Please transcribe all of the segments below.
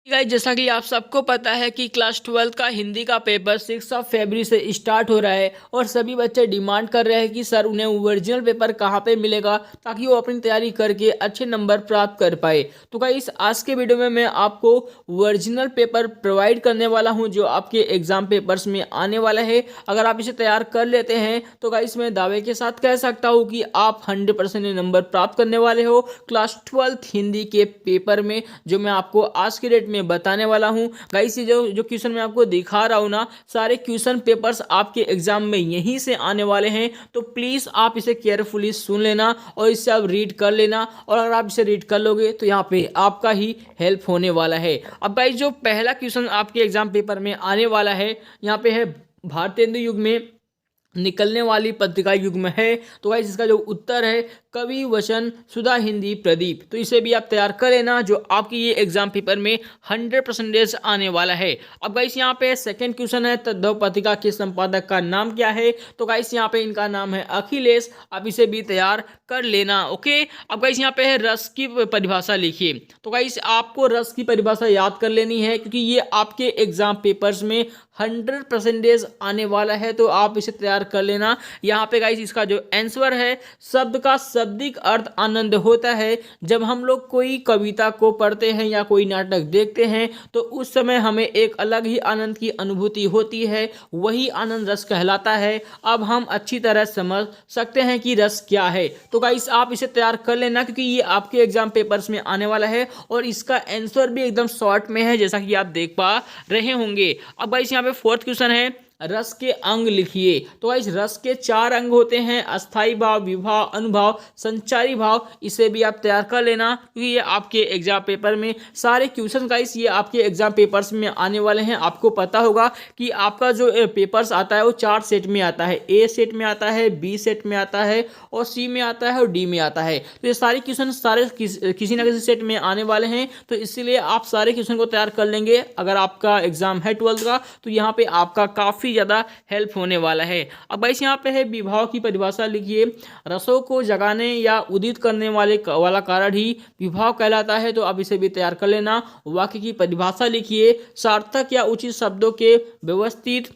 Guys जैसा कि आप सबको पता है कि क्लास 12 का हिंदी का पेपर 6 फरवरी से स्टार्ट हो रहा है और सभी बच्चे डिमांड कर रहे हैं कि सर उन्हें ओरिजिनल पेपर कहाँ पे मिलेगा ताकि वो अपनी तैयारी करके अच्छे नंबर प्राप्त कर पाए। तो गाइस आज के वीडियो में मैं आपको ओरिजिनल पेपर प्रोवाइड करने वाला हूं जो आपके एग्जाम पेपर्स में आने वाला है। अगर आप इसे तैयार कर लेते हैं तो गाइस मैं दावे के साथ कह सकता हूँ कि आप 100% नंबर प्राप्त करने वाले हो क्लास 12 हिंदी के पेपर में, जो मैं आपको आज के डेट में बताने वाला हूं। गाइस ये जो क्वेश्चन मैं आपको दिखा रहा हूं ना, सारे क्वेश्चन पेपर्स आपके एग्जाम में यहीं से आने वाले हैं। तो प्लीज आप इसे केयरफुली सुन लेना और इसे आप रीड कर लेना, और अगर आप इसे रीड कर लोगे तो यहाँ पे आपका ही हेल्प होने वाला है। अब गाइस जो पहला क्वेश्चन आपके एग्जाम पेपर में आने वाला है यहाँ पे है भारतेंदु युग में निकलने वाली पत्रिका युग्म है। तो गाइस इसका जो उत्तर है कवि वचन सुधा हिंदी प्रदीप। तो इसे भी आप तैयार कर लेना जो आपकी ये एग्जाम पेपर में 100% आने वाला है। अब गाइस यहाँ पे सेकंड क्वेश्चन है तद्भव पत्रिका के संपादक का नाम क्या है। तो गाइस यहाँ पे इनका नाम है अखिलेश। आप इसे भी तैयार कर लेना। ओके, अब गाइस यहाँ पे है रस की परिभाषा लिखिए। तो गाइस आपको रस की परिभाषा याद कर लेनी है क्योंकि ये आपके एग्जाम पेपर्स में 100% आने वाला है। तो आप इसे तैयार कर लेना। यहाँ पे गाइस इसका जो आंसर है शब्द का शाब्दिक अर्थ आनंद होता है। जब हम लोग कोई कविता को पढ़ते हैं या कोई नाटक देखते हैं तो उस समय हमें एक अलग ही आनंद की अनुभूति होती है, वही आनंद रस कहलाता है। अब हम अच्छी तरह समझ सकते हैं कि रस क्या है। तो गाइस आप इसे तैयार कर लेना क्योंकि ये आपके एग्जाम पेपर्स में आने वाला है और इसका आंसर भी एकदम शॉर्ट में है जैसा कि आप देख पा रहे होंगे। अब गाइस यहाँ पे फोर्थ क्वेश्चन है रस के अंग लिखिए। तो गाइस रस के 4 अंग होते हैं, अस्थाई भाव, विभाव, अनुभाव, संचारी भाव। इसे भी आप तैयार कर लेना क्योंकि ये आपके एग्जाम पेपर में सारे क्वेश्चन गाइस ये आपके एग्जाम पेपर्स में आने वाले हैं। आपको पता होगा कि आपका जो पेपर्स आता है वो 4 सेट में आता है। ए सेट में आता है, बी सेट में आता है और सी में आता है और डी में आता है। तो ये सारे क्वेश्चन सारे किसी ना किसी सेट में आने वाले हैं। तो इसीलिए आप सारे क्वेश्चन को तैयार कर लेंगे। अगर आपका एग्जाम है 12 का तो यहाँ पे आपका काफी ज्यादा हेल्प होने वाला है। अब गाइस यहाँ पे है विभाव की परिभाषा लिखिए। रसों को जगाने या उदित करने वाला कारण ही विभाव कहलाता है। तो आप इसे भी तैयार कर लेना। वाक्य की परिभाषा लिखिए। सार्थक या उचित शब्दों के व्यवस्थित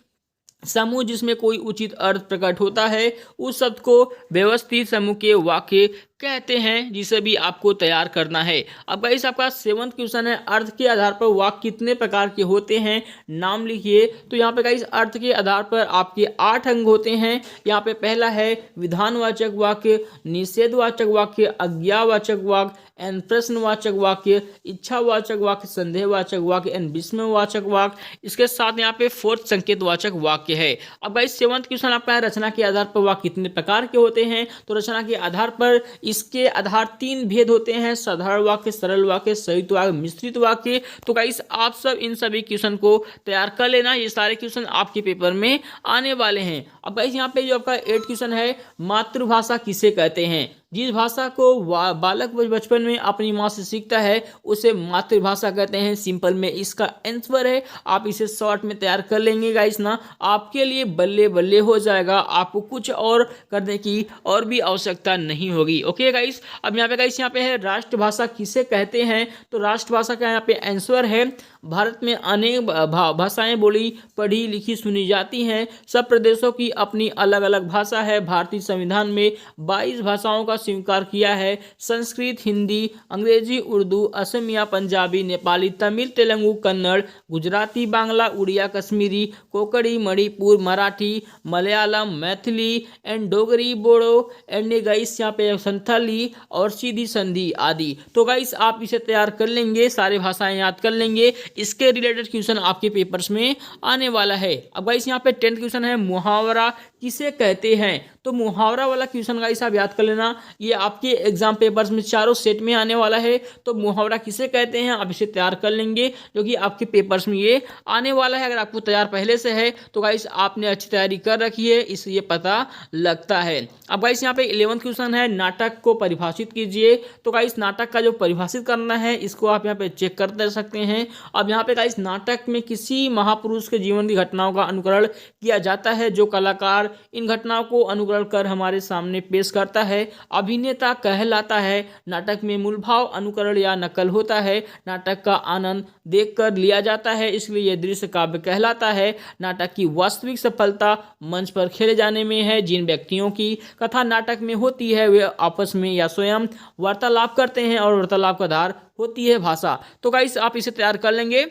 समूह जिसमें कोई उचित अर्थ प्रकट होता है उस शब्द को व्यवस्थित समूह के वाक्य कहते हैं, जिसे भी आपको तैयार करना है। अब गाइस आपका 7वां क्वेश्चन है अर्थ के आधार पर वाक्य कितने प्रकार के होते हैं, नाम लिखिए। तो यहाँ पे गाइस अर्थ के आधार पर आपके 8 अंग होते हैं। यहाँ पे पहला है विधानवाचक वाक्य, निषेधवाचक वाक्य, आज्ञावाचक वाक्य एंड प्रश्नवाचक वाक्य, इच्छावाचक वाक्य, संदेहवाचक वाक्य एंड विस्मयवाचक वाक्य। इसके साथ यहाँ पे 4th संकेतवाचक वाक्य है। अब गाइस 7वां क्वेश्चन आपका है रचना के आधार पर वाक्य कितने प्रकार के होते हैं। तो रचना के आधार पर इसके आधार 3 भेद होते हैं, साधारण वाक्य, सरल वाक्य, संयुक्त वाक्य, मिश्रित वाक्य। तो गाइस आप सब इन सभी क्वेश्चन को तैयार कर लेना। ये सारे क्वेश्चन आपके पेपर में आने वाले हैं। अब गाइस यहाँ पे जो आपका 8 क्वेश्चन है मातृभाषा किसे कहते हैं। जिस भाषा को बालक बचपन में अपनी माँ से सीखता है उसे मातृभाषा कहते हैं। सिंपल में इसका आंसर है। आप इसे शॉर्ट में तैयार कर लेंगे गाइस ना, आपके लिए बल्ले बल्ले हो जाएगा। आपको कुछ और करने की और भी आवश्यकता नहीं होगी। ओके गाइस, अब यहाँ पे है राष्ट्रभाषा किसे कहते हैं। तो राष्ट्रभाषा का यहाँ पे आंसर है भारत में अनेक भाषाएं बोली पढ़ी लिखी सुनी जाती हैं। सब प्रदेशों की अपनी अलग अलग भाषा है। भारतीय संविधान में 22 भाषाओं का स्वीकार किया है। Sanskrit, Hindi, Angrezi, Urdu, Asamiya, Punjabi, Nepali, Tamil, Telugu, Kannada, Gujarati, Bangla, Oriya, Kashmiri, Konkani, Manipur, Marathi, Malayalam, Maithili and Dogri, Bodo and guys यहाँ पे संथाली और सीधी संधि आदि। तो गाइस आप इसे तैयार कर लेंगे, सारी भाषाएं याद कर लेंगे। इसके रिलेटेड क्वेश्चन आपके पेपर्स में आने वाला है। अब गाइस यहाँ पे 10th क्वेश्चन है मुहावरा किसे कहते हैं। तो मुहावरा वाला क्वेश्चन गाइस आप याद कर लेना। ये आपके एग्जाम पेपर्स में चारों सेट में आने वाला है। तो मुहावरा किसे कहते हैं आप इसे तैयार कर लेंगे जो कि आपके पेपर्स में ये आने वाला है। अगर आपको तैयार पहले से है तो गाइस आपने अच्छी तैयारी कर रखी है, इसलिए पता लगता है। अब गाइस यहाँ पे 11th क्वेश्चन है नाटक को परिभाषित कीजिए। तो गाइस नाटक का जो परिभाषित करना है इसको आप यहाँ पे चेक कर सकते हैं। अब यहाँ पे गाइस नाटक में किसी महापुरुष के जीवन की घटनाओं का अनुकरण किया जाता है। जो कलाकार इन घटनाओं को अनुकरण कर हमारे सामने पेश करता है अभिनेता कहलाता है। नाटक में मूल भाव अनुकरण या नकल होता है। नाटक का आनंद देखकर लिया जाता है, इसलिए यह दृश्य काव्य कहलाता है। नाटक की वास्तविक सफलता मंच पर खेले जाने में है। जिन व्यक्तियों की कथा नाटक में होती है वे आपस में या स्वयं वार्तालाप करते हैं और वार्तालाप का आधार होती है भाषा। तो गाइस आप इसे तैयार कर लेंगे,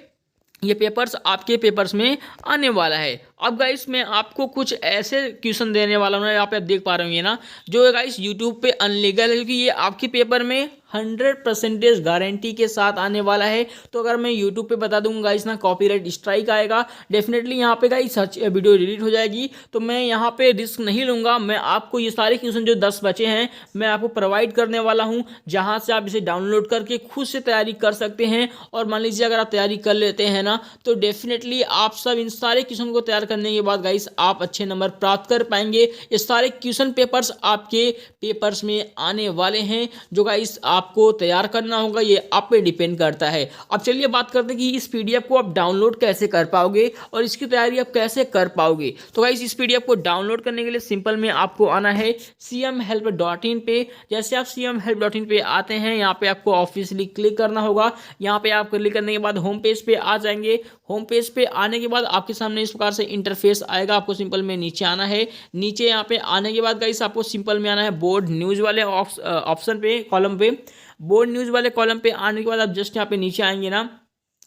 ये पेपर्स आपके पेपर्स में आने वाला है। अब गाइस मैं आपको कुछ ऐसे क्वेश्चन देने वाला हूँ, यहाँ पे आप देख पा रहे होंगे ना, जो गाइस यूट्यूब पे अनलीगल है, क्योंकि ये आपके पेपर में 100% गारंटी के साथ आने वाला है। तो अगर मैं यूट्यूब पे बता दूंगा गाइस ना, कॉपीराइट स्ट्राइक आएगा, डेफिनेटली यहाँ पे गाइस वीडियो डिलीट हो जाएगी। तो मैं यहाँ पे रिस्क नहीं लूँगा। मैं आपको ये सारे क्वेश्चन जो 10 बचे हैं मैं आपको प्रोवाइड करने वाला हूँ, जहाँ से आप इसे डाउनलोड करके खुद से तैयारी कर सकते हैं। और मान लीजिए अगर आप तैयारी कर लेते हैं ना, तो डेफिनेटली आप सब इन सारे क्वेश्चन को तैयार करने के बाद गाइस आप अच्छे नंबर प्राप्त कर पाएंगे। ये सारे क्वेश्चन पेपर्स आपके पेपर्स में आने वाले हैं, जो गाइस आपको तैयार करना होगा, ये आप पे डिपेंड करता है। अब चलिए बात करते हैं कि इस पीडीएफ को आप डाउनलोड कैसे कर पाओगे और इसकी तैयारी आप कैसे कर पाओगे। तो गाइस इस पीडीएफ को डाउनलोड करने के लिए सिंपल में आपको आना है cmhelp.in पे। जैसे आप cmhelp.in पे आते हैं, यहाँ पे आपको ऑफिशियली क्लिक करना होगा। यहाँ पे आप क्लिक करने के बाद होम पेज पे आ जाएंगे। होम पेज पे आने के बाद आपके सामने इस प्रकार से इंटरफेस आएगा। आपको सिंपल में नीचे आना है। नीचे यहाँ पे आने के बाद गाइस आपको सिंपल में आना है बोर्ड न्यूज़ वाले ऑप्शन पे, कॉलम पे। बोर्ड न्यूज़ वाले कॉलम पे आने के बाद आप जस्ट यहाँ पे नीचे आएंगे ना,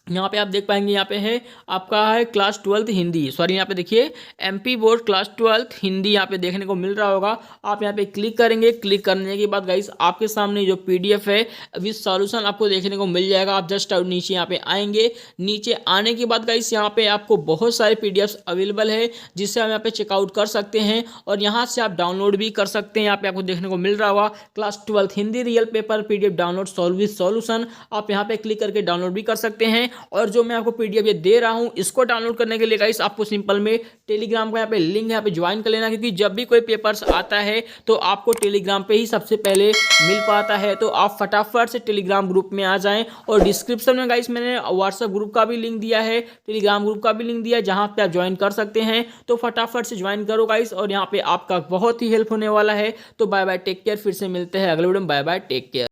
यहाँ पे आप देख पाएंगे, यहाँ पे है आपका है क्लास 12 हिंदी, सॉरी यहाँ पे देखिए एमपी बोर्ड क्लास 12 हिंदी यहाँ पे देखने को मिल रहा होगा। आप यहाँ पे क्लिक करेंगे। क्लिक करने के बाद गाइस आपके सामने जो पीडीएफ है विद सॉल्यूशन आपको देखने को मिल जाएगा। आप जस्ट नीचे यहाँ पे आएंगे। नीचे आने के बाद गाइस यहाँ पे आपको बहुत सारे पीडीएफ अवेलेबल है, जिससे हम यहाँ पे चेकआउट कर सकते हैं और यहाँ से आप डाउनलोड भी कर सकते हैं। यहाँ पे आपको देखने को मिल रहा होगा class 12 Hindi real paper PDF download solve with solution. आप यहाँ पे क्लिक करके डाउनलोड भी कर सकते हैं। और जो मैं आपको पीडीएफ ये दे रहा हूं, इसको डाउनलोड करने के लिए गाइस आपको सिंपल में टेलीग्राम का यहाँ पे लिंक है, यहाँ पे ज्वाइन कर लेना, क्योंकि जब भी कोई पेपर्स आता है तो आपको टेलीग्राम पे ही सबसे पहले मिल पाता है। तो आप फटाफट से टेलीग्राम ग्रुप में आ जाएं। और डिस्क्रिप्शन में गाइस मैंने व्हाट्सएप ग्रुप का भी लिंक दिया है, टेलीग्राम ग्रुप का भी लिंक दिया है, जहाँ पे आप ज्वाइन कर सकते हैं। तो फटाफट से ज्वाइन करो गाइस, और यहाँ पे आपका बहुत ही हेल्प होने वाला है। तो बाय बाय, टेक केयर। फिर से मिलते हैं अगले वीडियो में। Bye bye, take care.